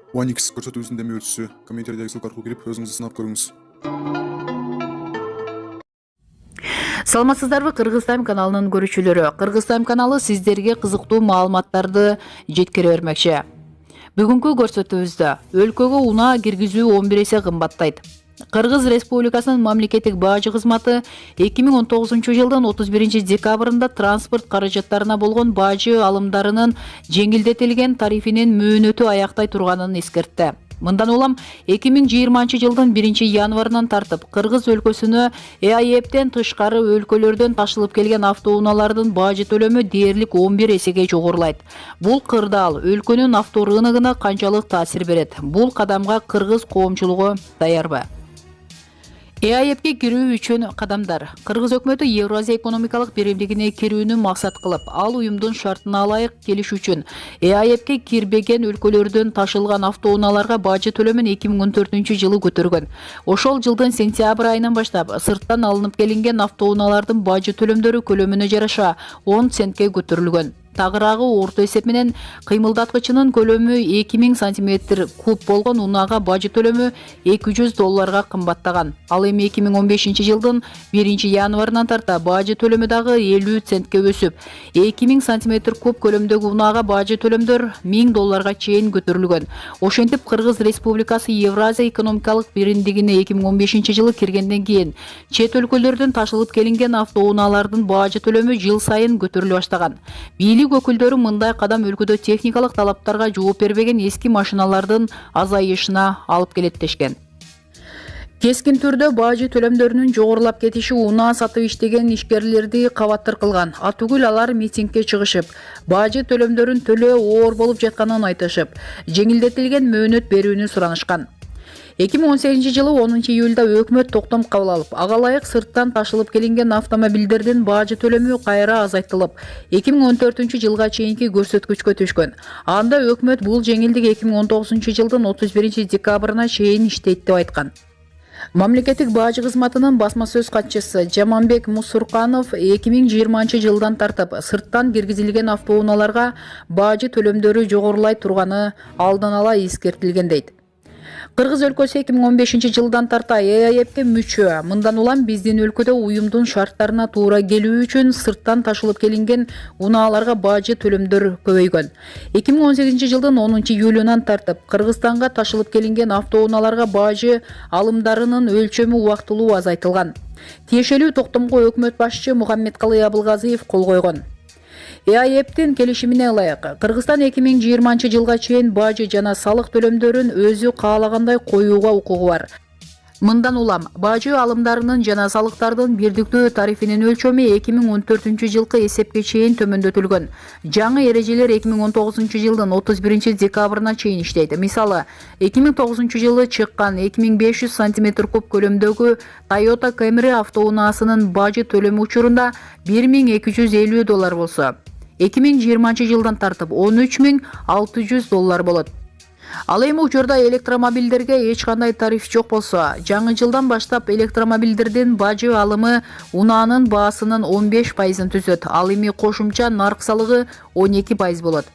OneX көрсөтүүбүздүн демөөрчүсү комментариydеги ссылка аркылуу кирип өзүңүздү сынап көрүңүз. Саламатсыздарбы, Кыргыз Тайм каналынын көрүүчүлөрү. Кыргыз Тайм каналы сиздерге кызыктуу маалыматтарды жеткире бермекчи. Бүгүнкү көрсөтүүбүздө өлкөгө унаа киргизүү 11 эсе кымбаттайт. Кыргыз Республикасынын мамлекеттик бажы кызматы 2019 жылдын 31 декабрында транспорт каражаттарына болгон бажы алымдарынын жеңилдетилген тарифинин мөөнөтү аяктай турганын эскертти. Мындан улам 2020 жылдын 1 январынан тартып Кыргыз өлкөсүнө ЭАЭПтен тышкары өлкөлөрдөн ташылып келген автоунаалардын бажы төлөмү дээрлик 11 эсеге жогорулайт. Бул кырдаал өлкөнүн авто рыногуна канчалык таасир берет? Бул кадамга кыргыз коомчулугу даярбы? ЭАЭПке кирүү үчүн кадамдар. Кыргыз өкмөтү Евразия экономикалык биримдигине кирүүнү максат кылып, ал уюмдун шартына ылайык келиш үчүн ЭАЭПке кирбеген өлкөлөрдөн ташылган автоунааларга бажы төлөмүн 2014 жылы көтөргөн. Ошол жылдын сентябрь айынан баштап сырттан алынып келинген автоунаалардын бажы төлөмдөрү көлөмүнө жараша 10 центке көтөрүлгөн. Тагыраагы орто эсеп менен кыймылдаткычынын көлөмү 2000 сантиметр куб болгон унаага бажы төлөмү $200 кымбаттаган. Ал эми 2015 жылдын 1 январынан тарта бажы төлөмү дагы 50 центке өсүп, 2000 сантиметр куб көлөмдөгү унаага бажы төлөмдөр $1000 чейин көтөрүлгөн. Ошентип Кыргыз Республикасы Евразия экономикалык биримдигине 2015 жылы киргенден кийин чет өлкөлөрдөн ташылып келинген автоунаалардын бажы төлөмү жыл сайын көтөрүлө баштаган. Бийлик өкүлдөрү мындай кадам өлкөдө техникалык талаптарга жооп бербеген эски машиналардын азайышына алып келет дешкен. Кескин түрдө бажы төлөмдөрүнүн жогорулап кетиши унаа сатып иштеген ишкерлерди кабаттыр кылган. Атүгүл алар митингге чыгышып, бажы төлөмдөрүн төлөө оор болуп жатканын айтышып, жеңилдетилген мөөнөт берүүнү суранышкан. 2018 жылы 10 июлда өкмөт токтом кабыл алып, ага ылайык сырттан ташылып келинген автомобилдердин бажы төлөмү кайра азайтылып, 2014 жылга чейинки көрсөткүчкө түшкөн. Анда өкмөт бул жеңилдик 2019 жылдын 31 декабрына чейин иштейт деп айткан. Мамлекеттик бажы кызматынын басма сөз катчысы Жаманбек Мусурканов 2020 жылдан тартып сырттан киргизилген автоунааларга бажы төлөмдөрү жогорулай турганы алдан ала эскертилген дейт. Кыргыз өлкөсү 2015 жылдан тарта ЭАЭПке мүчө. Мындан улам биздин өлкөдө уюмдун шарттарына туура келүү үчүн сырттан ташылып келинген унааларга бажы төлөмдөр көбөйгөн. 2018 жылдын 10 июлунан тартып Кыргызстанга ташылып келинген автоунааларга бажы алымдарынын өлчөмү убактылуу азайтылган. Тиешелүү токтомго өкмөт башчы Мухаммедкалый Абылгазиев кол койгон. ЭАЭПтин келишимине ылайык, Кыргызстан 2020 жылга чейин бажы жана салык төлөмдөрүн өзү каалагандай коюуга укугу бар. Мындан улам бажы алымдарынын жана салыктардын бирдиктүү тарифинин өлчөмү 2014 жылкы эсепке чейин төмөндөтүлгөн. Жаңы эрежелер 2019 жылдын 31 декабрына чейин иштейт. Мисалы, 2009 жылы чыккан 2500 сантиметр куб көлөмдөгү Toyota Camry автоунаасынын бажы төлөмү учурунда $1250 болсо, 2020 жылдан тартып $13600 болот. Ал эми учурда электромобилдерге эч кандай тариф жок болсо, жаңы жылдан баштап электромобилдердин бажы алымы унаанын баасынын 15%-ын түзөт. Ал эми кошумча нарк салыгы 12% болот.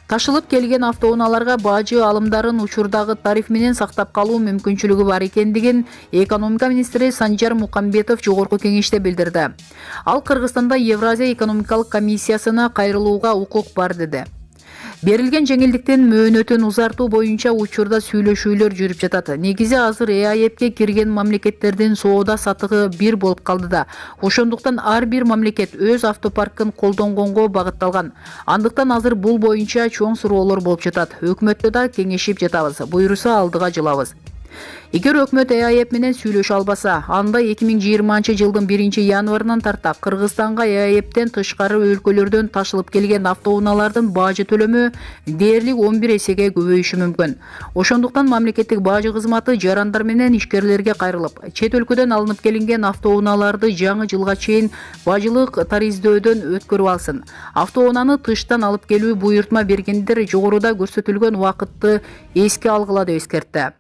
Ташылып келген автоунааларга бажы алымдарын учурдагы тариф менен сактап калуу мүмкүнчүлүгү бар экендигин экономика министри Санжар Мукамбетов жогорку кеңеште билдирди. Ал Кыргызстанда Евразия экономикалык комиссиясына кайрылууга укук бар деди. Берилген жеңилдиктин мөөнөтүн узартуу боюнча учурда сүйлөшүүлөр жүрүп жатат. Негизи азыр ЭАЭПке кирген мамлекеттердин соода сатыгы бир болуп калды да. Ошондуктан ар бир мамлекет өз автопаркын колдонгонго багытталган. Андыктан азыр бул боюнча чоң суроолор болуп жатат. Өкмөттө да кеңешип жатабыз. Буйруса алдыга жылабыз. Эгер өкмөт ЭАЭП менен сүйлөшө албаса, анда 2020 жылдын 1 январынан тарта Кыргызстанга ЭАЭПтен тышкары өлкөлөрдөн ташылып келген автоунаалардын бажы төлөмү дээрлик 11 эсеге көбөйүшү мүмкүн. Ошондуктан мамлекеттик бажы кызматы жарандар менен ишкерлерге кайрылып, чет өлкөдөн алынып келинген автоунааларды жаңы жылга чейин бажылык тариздөөдөн өткөрүп алсын. Автоунааны тыштан алып келүү буйртма бергендер жогоруда көрсөтүлгөн убакытты эске алгыла деп эскертти.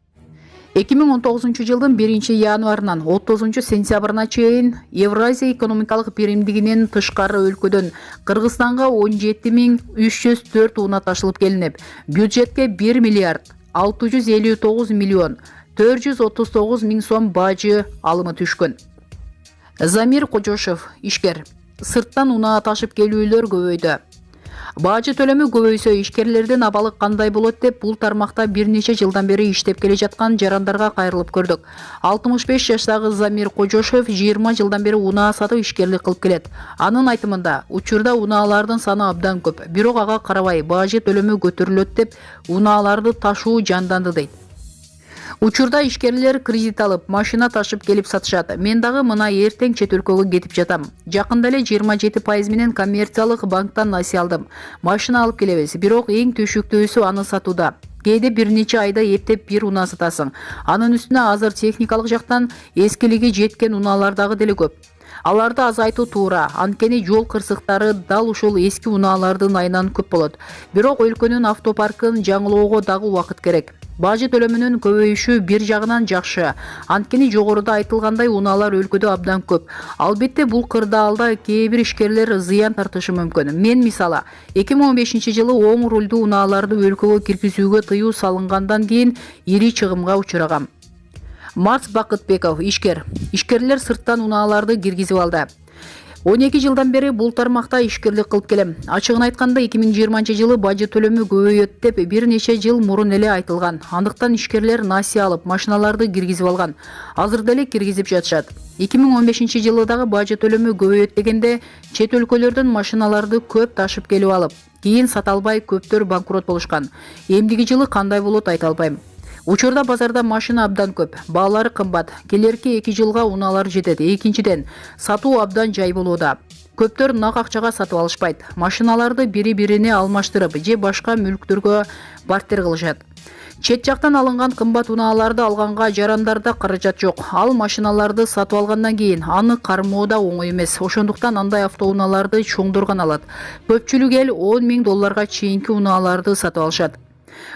2019 жылдын 1 январынан 30 сентябрына чейин Евразия экономикалык биримдигинен тышкары өлкөдөн Кыргызстанга 17304 уна ташылып келинип, бюджетке 1 миллиард 659 миллион 439 миң сом бажы алымы түшкөн. Замир Кожошев, ишкер. Сырттан унаа ташып келүүлөр көбөйдү. Бажы төлөмү көбөйсө ишкерлердин абалы кандай болот деп бул тармакта бир нече жылдан бери иштеп келе жаткан жарандарга кайрылып көрдүк. 65 жаштагы Замир Кожошев 20 жылдан бери унаа сатып ишкерлик кылып келет. Анын айтымында, учурда унаалардын саны абдан көп. Бирок ага карабай бажы төлөмү көтөрүлөт деп унааларды ташуу жанданды дейт. Учурда ишкерлер кредит алып, машина ташып келип сатышат. Мен дагы мына эртең чет өлкөгө кетип жатам. Жакында эле 27% менен коммерциялык банктан насыя алдым. Машина алып келебиз, бирок эң түшүктүүсү аны сатууда. Кээде бир нече айда эптеп бир унаа сатасың. Анын үстүнө азыр техникалык жактан эскилиги жеткен унаалар дагы деле көп. Аларды азайтуу туура, анткени жол кырсыктары дал ушул эски унаалардын айынан көп болот. Бирок өлкөнүн автопаркын жаңылоого дагы убакыт керек. Бажы төлөмүнүн көбөйүшү бир жагынан жакшы, анткени жогоруда айтылгандай унаалар өлкөдө абдан көп. Албетте бул кырдаалда кээ бир ишкерлер зыян тартышы мүмкүн. Мен мисалы 2015 жылы оң рулдуу унааларды өлкөгө киргизүүгө тыюу салынгандан кийин ири чыгымга учурагам. Марс Бакытбеков, ишкер. Ишкерлер сырттан унааларды киргизип алды. 12 жылдан бери бул тармакта ишкерлик кылып келем. Ачыгын айтканда 2020 жылы бажы төлөмү көбөйөт деп бир нече жыл мурун эле айтылган. Андыктан ишкерлер насыя алып, машиналарды киргизип алган. Азыр деле киргизип жатышат. 2015 жылы дагы бажы төлөмү көбөйөт дегенде чет өлкөлөрдөн машиналарды көп ташып келип алып, кийин сата албай көптөр банкрот болушкан. Эмдиги жылы кандай болот айта албайм. Учурда базарда машина абдан көп, баалары кымбат. Келерки 2 жылга унаалар жетет. Экинчиден, сатуу абдан жай болууда. Көптөр нак акчага сатып алышпайт. Машиналарды бири-бирине алмаштырып, же башка мүлктөргө бартер кылышат. Чет жактан алынган кымбат унааларды алганга жарандарда каражат жок. Ал машиналарды сатып алгандан кийин аны кармоо да оңой эмес. Ошондуктан андай автоунааларды чоңдор гана алат. Көпчүлүк эл 10 миң долларга чейинки унааларды сатып алышат.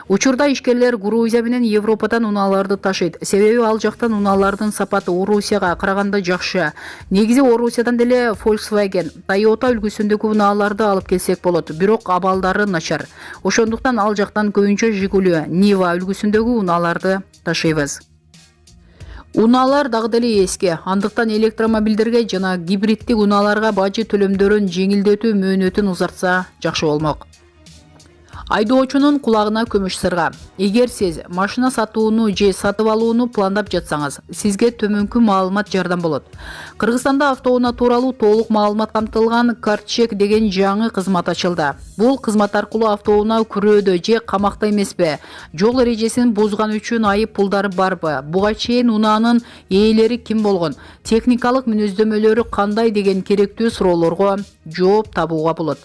Учурда ишкерлер Грузия менен Европадан унааларды ташыйт. Себеби ал жактан унаалардын сапаты Орусияга караганда жакшы. Негизи Орусиядан деле Volkswagen, Toyota үлгүсүндөгү унааларды алып келсек болот, бирок абалдары начар. Ошондуктан ал жактан көбүнчө Жигули, Нива үлгүсүндөгү унааларды ташыйбыз. Унаалар дагы деле эски, андыктан электромобилдерге жана гибриддик унааларга бажы төлөмдөрүн жеңилдетүү мөөнөтүн узартса жакшы болмок. Айдоочунун кулагына көмүш сырга. Эгер сиз машина сатууну же сатып алууну пландап жатсаңыз, сизге төмөнкү маалымат жардам болот. Кыргызстанда автоунаа тууралуу толук маалымат камтылган CarCheck деген жаңы кызмат ачылды. Бул кызмат аркылуу автоунаа күрөөдө же камакта эмеспи, жол эрежесин бузган үчүн айып пулдары барбы, буга чейин унаанын ээлери ким болгон, техникалык мүнөздөмөлөрү кандай деген керектүү суроолорго жооп табууга болот.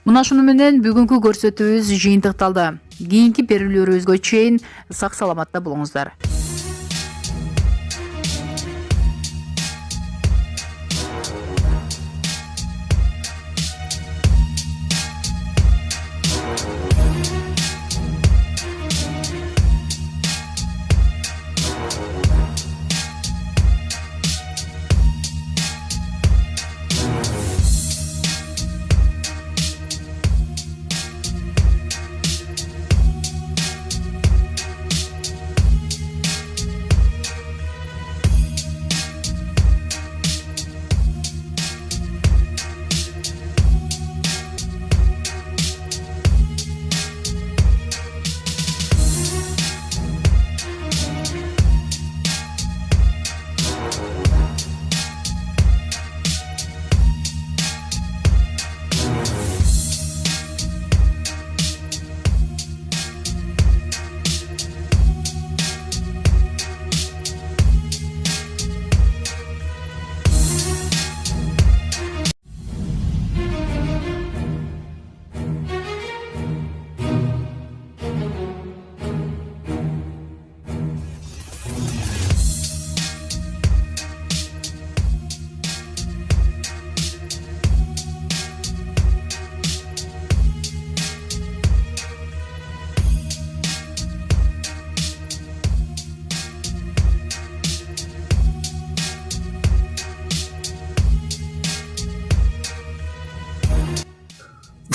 Мына шуну менен бүгүнкү көрсөтүүбүз жыйынтыкталды. Кийинки берүүлөрүбүзгө чейин сак саламатта болуңуздар.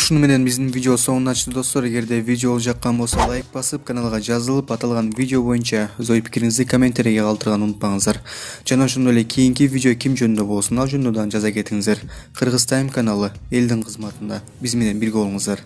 Ушуну менен биздин видео соңуна чыкты достор. Эгерде видео болуп жаккан болсо лайк басып, каналга жазылып, аталган видео боюнча өз ой пикириңизди комментарийге калтырганды унутпаңыздар. Жана ошондой эле кийинки видео ким жөнүндө болсун, ал жөнүндө дагы жаза кетиңиздер. Кыргыз Тайм каналы элдин кызматында. Биз менен бирге болуңуздар.